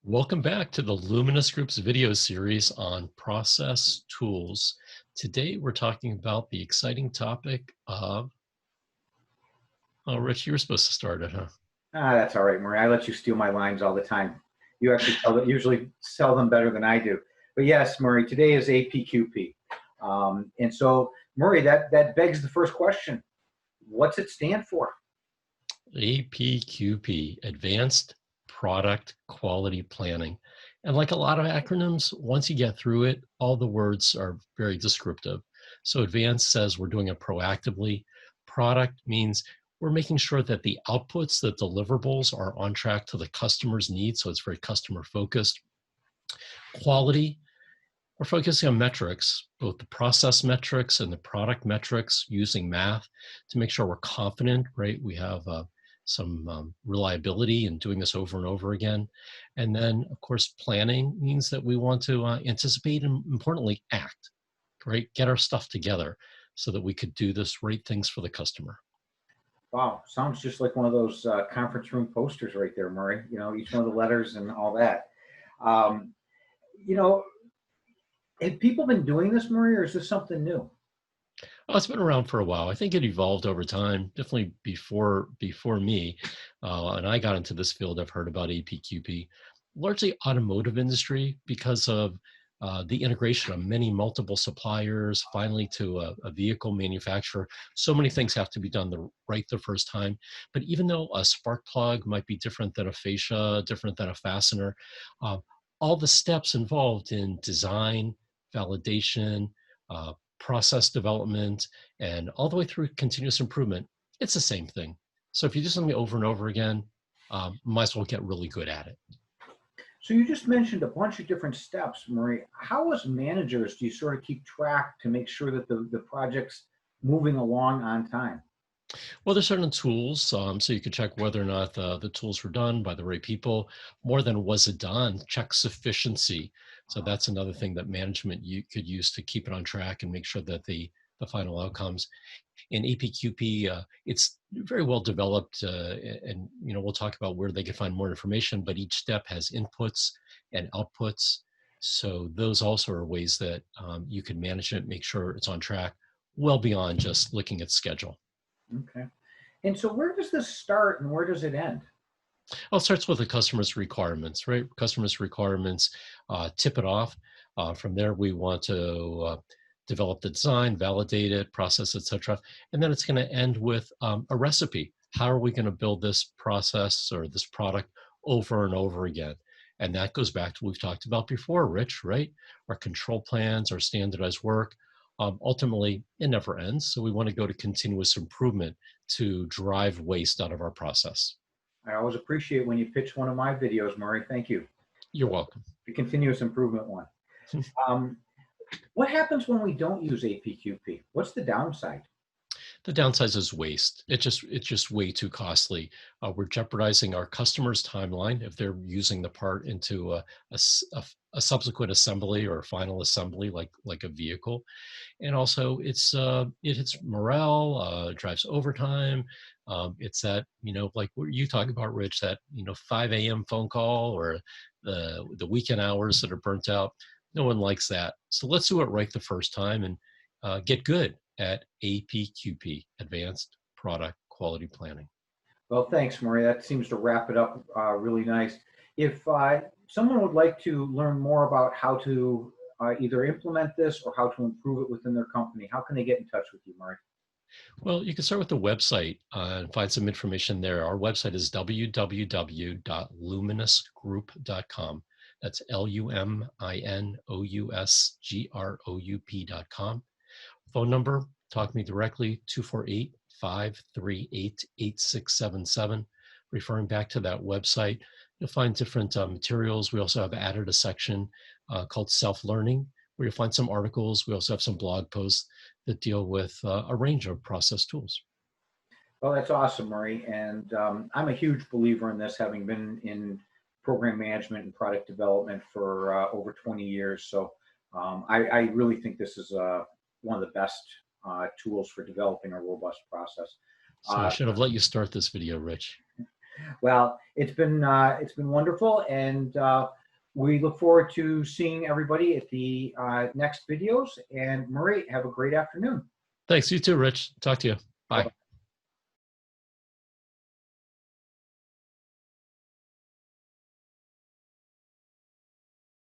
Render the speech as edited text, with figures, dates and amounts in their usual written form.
Welcome back to the Luminous Group's video series on process tools. Today, we're talking about the exciting topic of, oh, Rich, you were supposed to start it, huh? That's all right, Marie. I let you steal my lines all the time. You actually usually sell them better than I do. But yes, Murray, today is APQP. And so, Murray, that begs the first question. What's it stand for? APQP, Advanced Product Quality Planning. And like a lot of acronyms, once you get through it, all the words are very descriptive. So advanced says we're doing it proactively. Product means we're making sure that the outputs, the deliverables are on track to the customer's needs. So it's very customer focused. Quality, we're focusing on metrics, both the process metrics and the product metrics using math to make sure we're confident, right? We have some reliability in doing this over and over again. And then, of course, planning means that we want to anticipate and importantly, act, right? Get our stuff together so that we could do this right things for the customer. Wow, sounds just like one of those conference room posters right there, Murray. You know, each one of the letters and all that. Um, you know, have people been doing this, Murray, or is this something new? Oh, it's been around for a while. I think it evolved over time, definitely before me. And I got into this field, I've heard about APQP, largely automotive industry because of the integration of many multiple suppliers, finally to a vehicle manufacturer. So many things have to be done right the first time. But even though a spark plug might be different than a fascia, different than a fastener, uh, all the steps involved in design, validation, process development, and all the way through continuous improvement, it's the same thing. So if you do something over and over again, might as well get really good at it. So you just mentioned a bunch of different steps, Marie. How as managers do you sort of keep track to make sure that the project's moving along on time? Well, there's certain tools, so you could check whether or not the tools were done by the right people. More than was it done, check sufficiency. So that's another thing that management you could use to keep it on track and make sure that the final outcomes. In APQP, it's very well developed, and we'll talk about where they can find more information. But each step has inputs and outputs, so those also are ways that you can manage it, make sure it's on track, well beyond just looking at schedule. Okay. And so where does this start and where does it end? Well, it starts with the customer's requirements, right? Customer's requirements, tip it off. From there, we want to develop the design, validate it, process, etc. And then it's going to end with a recipe. How are we going to build this process or this product over and over again? And that goes back to what we've talked about before, Rich, right? Our control plans, our standardized work. Ultimately, it never ends. So we want to go to continuous improvement to drive waste out of our process. I always appreciate when you pitch one of my videos, Murray. Thank you. You're welcome. The continuous improvement one. Um, what happens when we don't use APQP? What's the downside? The downside is waste. It's just way too costly. We're jeopardizing our customers' timeline if they're using the part into a subsequent assembly or a final assembly, like a vehicle. And also, it hits morale, drives overtime. It's that like what you talk about, Rich, that 5 a.m. phone call or the weekend hours that are burnt out. No one likes that. So let's do it right the first time and get good at APQP, Advanced Product Quality Planning. Well, thanks, Murray. That seems to wrap it up really nice. If someone would like to learn more about how to either implement this or how to improve it within their company, how can they get in touch with you, Murray? Well, you can start with the website and find some information there. Our website is www.luminousgroup.com. That's LUMINOUSGROUP.com. Phone number, talk to me directly, 248-538-8677. Referring back to that website, you'll find different materials. We also have added a section called self-learning, where you'll find some articles. We also have some blog posts that deal with a range of process tools. Well, that's awesome, Murray. And I'm a huge believer in this, having been in program management and product development for over 20 years. So I really think this is one of the best tools for developing a robust process. So I should have let you start this video, Rich. Well, it's been wonderful, and we look forward to seeing everybody at the next videos. And Murray, have a great afternoon. Thanks. You too, Rich. Talk to you. Bye. Bye-bye.